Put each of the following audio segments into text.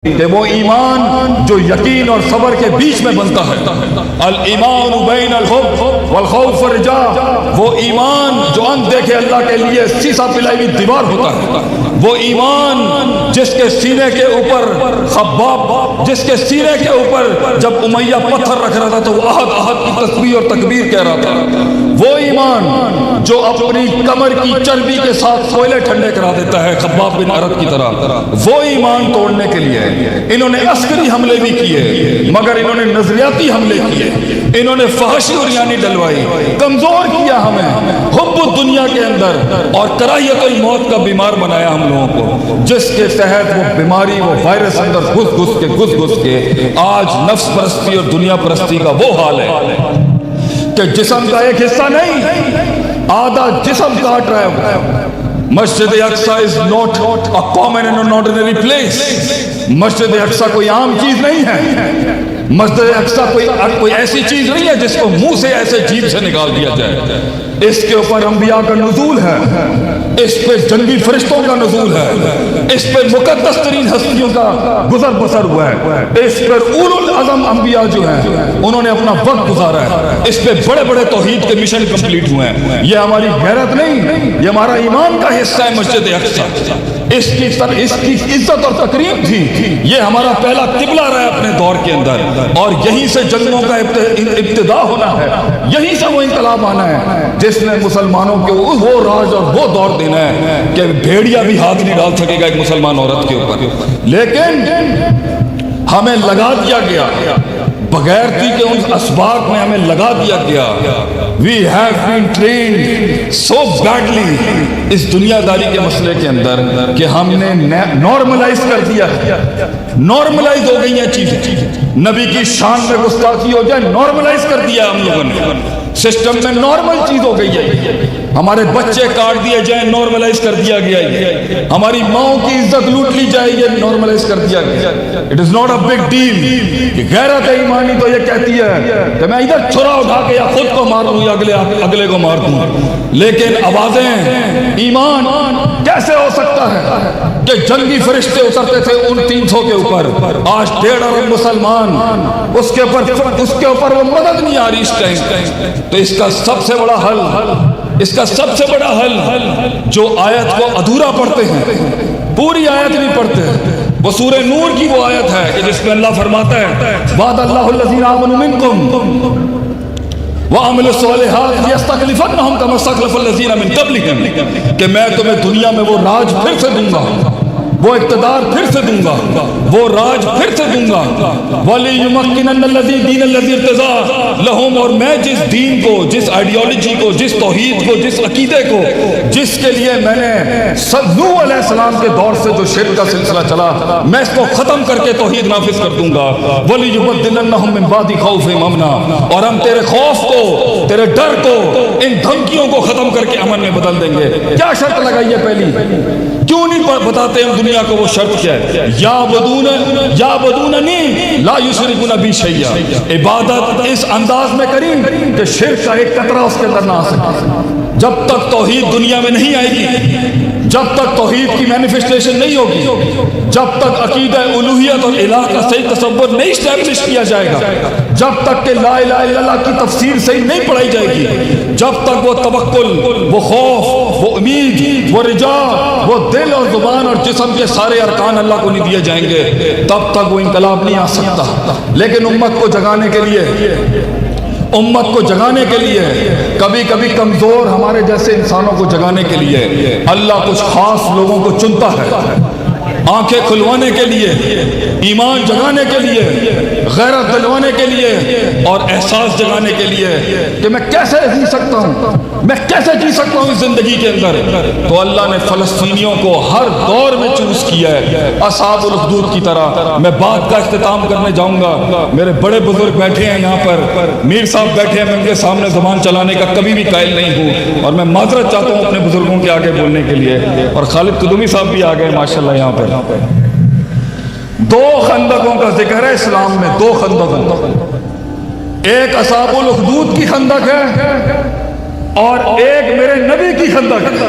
کہ وہ ایمان جو یقین اور صبر کے بیچ میں بنتا ہے، الایمان بین الحب والخوف والرجاء، وہ ایمان جو اندھ دیکھے اللہ کے لیے سیسا پلائی ہوئی دیوار ہوتا ہے، وہ ایمان جس کے سینے کے اوپر خباب، جس کے سینے کے اوپر جب امیہ پتھر رکھ رہا تھا تو وہ احد احد کی تسبیح اور تکبیر کہہ رہا تھا، وہ ایمان جو اپنی کمر کی چربی کے ساتھ کوئلے ٹھنڈے کرا دیتا ہے خباب بن عرد کی طرح، وہ ایمان توڑنے کے لیے انہوں نے عسکری حملے بھی کیے، مگر انہوں نے نظریاتی حملے کیے، انہوں نے فحشی اور یعنی ڈلوائی، کمزور کیا ہمیں حب الدنیا کے اندر اور کراہیت الموت کا بیمار بنایا ہم لوگوں کو، جس کے تحت وہ بیماری، وہ وائرس اندر گھس گھس کے آج نفس پرستی اور دنیا پرستی کا وہ حال ہے کہ جسم کا ایک حصہ نہیں، آدھا جسم کاٹ رہا ہے۔ مسجد اقصی is not a common and an ordinary place۔ مسجد اقصی کوئی عام چیز نہیں ہے، مسجد اقصی کوئی ایسی چیز نہیں ہے جس کو منہ سے ایسے جیب سے نکال دیا جائے، اس کے اوپر انبیاء کا نزول ہے، اس پہ جنگی فرشتوں کا نزول ہے، اس پہ مقدس ترین ہستیوں کا گزر بسر ہوا ہے، اس پر اولو العزم انبیاء جو ہیں انہوں نے اپنا وقت گزارا ہے، اس پہ بڑے بڑے توحید کے مشن کمپلیٹ ہوئے ہیں۔ یہ ہماری غیرت نہیں، یہ ہمارا ایمان کا حصہ ہے مسجد اقصی، اس کی عزت اور تکریم تھی، یہ ہمارا پہلا قبلہ رہا ہے اپنے دور کے اندر، اور یہیں سے جنگوں کا ابتدا ہونا ہے، یہیں سے وہ انقلاب آنا ہے جس نے مسلمانوں کے وہ راج اور وہ دور دینا ہے کہ بھیڑیا بھی ہاتھ نہیں ڈال سکے گا ایک مسلمان عورت کے اوپر۔ لیکن ہمیں لگا دیا گیا بغیر تھی کہ ان اسباق میں ہمیں لگا دیا گیا، we have been trained so badly اس دنیا داری کے مسئلے کے اندر کہ ہم نے نارملائز کر دیا، نارملائز ہو گئی ہیں چیزیں، نبی کی شان میں گستاخی ہو جائے نارملائز کر دیا ہم لوگوں نے، سسٹم میں نارمل چیز ہو گئی ہے، ہمارے بچے کاٹ دیے جائیں نارملائز کر دیا گیا ہے، ہماری ماؤں کی عزت لوٹ لی جائے یہ نارملائز کر دیا گیا۔ It is not a big deal. غیرت ایمانی تو یہ کہتی ہے کہ میں ادھر چھرا اٹھا کے یا خود کو مار دوں یا اگلے کو مار دوں، لیکن آوازیں ایمان کیسے ہو سکتا ہے کہ جنگی فرشتے اترتے تھے ان 300 کے اوپر، آج 1.5 ارب مسلمان، اس کے اوپر وہ مدد نہیں آ رہی اس ٹائم۔ تو اس کا سب سے بڑا حل، اس کا سب سے بڑا حل، جو آیت کو ادھورا پڑھتے ہیں، پوری آیت نہیں پڑھتے، وہ سورہ نور کی وہ آیت ہے کہ جس میں اللہ فرماتا ہے وعد اللہ الذین آمنوا منکم وعملوا الصالحات لیستخلفنہم کما استخلف الذین من قبلہم، کہ میں تمہیں دنیا میں وہ راج پھر سے دوں گا، وہ اقتدار پھر سے دوں گا، وہ راج پھر سے دوں گا، وَلِيُمَكِّنَنَّ الَّذِي دِينَ الَّذِي ارْتَضَىٰ لَهُمْ، اور میں جس دین کو، جس آئیڈیالوجی کو، جس توحید کو، جس عقیدے کو، جس کے لیے میں نے نوح علیہ السلام کے دور سے جو شرک کا سلسلہ چلا، میں اس کو ختم کر کے توحید نافذ کر دوں گا، وَلِيُبَدِّلَنَّهُم مِّن بَعْدِ خَوْفِهِمْ أَمْنًا، اور ہم تیرے خوف کو، تیرے ڈر کو، ان دھمکیوں کو ختم کر کے امن میں بدل دیں گے۔ کیا شرط لگائی ہے پہلی؟ کیوں نہیں بتاتے ہم دنیا کو وہ شرط کیا ہے؟ یعبدوننی لا یشرکون بی شیئا، عبادت اس انداز میں کریں کہ شرک کا ایک قطرہ اس کے اندر نہ آ سکے۔ جب تک توحید دنیا میں نہیں آئے گی، جب تک توحید کی مینیفیسٹیشن نہیں ہوگی، جب تک عقیدہ الوہیت اور الہ کا صحیح تصور نہیں اسٹیبلش کیا جائے گا، جب تک کہ لا الہ الا اللہ کی تفسیر صحیح نہیں پڑھائی جائے گی، جب تک وہ توکل، وہ خوف، وہ امید، وہ رجاء، وہ دل اور زبان اور جسم کے سارے ارکان اللہ کو نہیں دیے جائیں گے، تب تک وہ انقلاب نہیں آ سکتا۔ لیکن امت کو جگانے کے لیے، امت کو جگانے کے لیے، کبھی کبھی کمزور ہمارے جیسے انسانوں کو جگانے کے لیے اللہ کچھ خاص لوگوں کو چنتا ہے، آنکھیں کھلوانے کے لیے، ایمان جگانے کے لیے، غیرت دلوانے کے لیے، اور احساس جگانے کے لیے کہ میں کیسے جی سکتا ہوں، میں کیسے جی سکتا ہوں اس زندگی کے اندر۔ تو اللہ نے فلسطینیوں کو ہر دور میں چوز کیا ہے، اصحاب الاخدود کی طرح۔ میں بات کا اختتام کرنے جاؤں گا، میرے بڑے بزرگ بیٹھے ہیں یہاں پر، میر صاحب بیٹھے ہیں، میں ان کے سامنے زبان چلانے کا کبھی بھی قائل نہیں ہوں، اور میں معذرت چاہتا ہوں اپنے بزرگوں کے آگے بولنے کے لیے، اور خالد قدومی صاحب بھی آ گئے ماشاءاللہ یہاں پر۔ 2 خندقوں کا ذکر ہے اسلام میں، 2 خندقوں، ایک اصحاب الاخدود کی خندق ہے اور ایک میرے نبی کی خندق ہے۔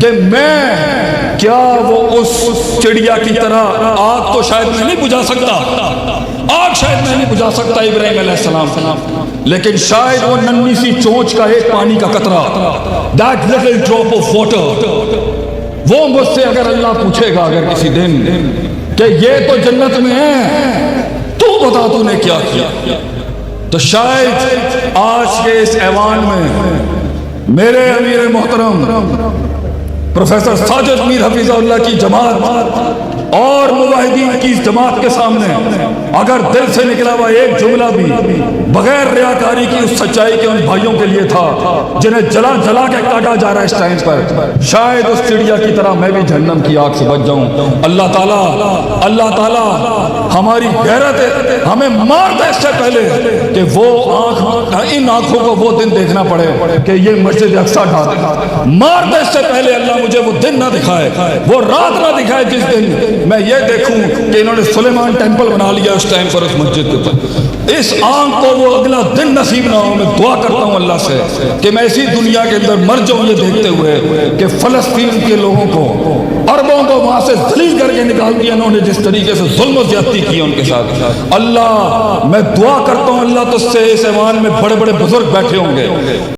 کہ میں کیا وہ اس چڑیا کی طرح آگ تو شاید میں نہیں بجھا سکتا، آگ شاید میں نہیں بجھا سکتا ابراہیم علیہ السلام، لیکن شاید وہ ننھی سی چونچ کا ایک پانی کا قطرہ، that little drop of water، وہ مجھ سے اگر اللہ پوچھے گا اگر کسی دن کہ یہ تو جنت میں ہے، تو بتا تو نے کیا کیا، تو شاید آج کے اس ایوان میں میرے امیر محترم پروفیسر ساجد میر حفیظہ اللہ کی جماعت اور مجاہدین کی اس جماعت کے سامنے اگر دل سے نکلا ہوا ایک جملہ بھی بغیر ریاکاری کی اس سچائی کے ان بھائیوں کے لیے تھا جنہیں جلا جلا کے کاٹا جا رہا ہے اس ٹائم پر، شاید اس چڑیا کی طرح میں بھی جہنم کی آگ سے بچ جاؤں۔ اللہ تعالیٰ ہماری غیرت ہمیں مار دے اس سے پہلے کہ وہ ان آنکھوں کو وہ دن دیکھنا پڑے کہ یہ مسجد اقصیٰ ڈھا دے، مار دے اس سے پہلے اللہ مجھے وہ دن نہ دکھائے، وہ رات نہ دکھائے جس دن میں یہ دیکھوں کہ انہوں نے سلیمان ٹیمپل بنا لیا اس ٹائم پر اس مسجد کے اوپر، اس آنکھ کو وہ اگلا دن نصیب نہ ہو۔ میں دعا کرتا ہوں اللہ سے کہ میں اسی دنیا کے اندر مر جاؤں یہ دیکھتے ہوئے کہ فلسطین کے لوگوں کو عربوں کو وہاں سے ذلیل کر کے نکال دیا انہوں نے، جس طریقے سے ظلم و زیادتی کی ان کے ساتھ۔ اللہ میں دعا کرتا ہوں اللہ تجھ سے اس ایوان میں بڑے بڑے بزرگ بیٹھے ہوں گے،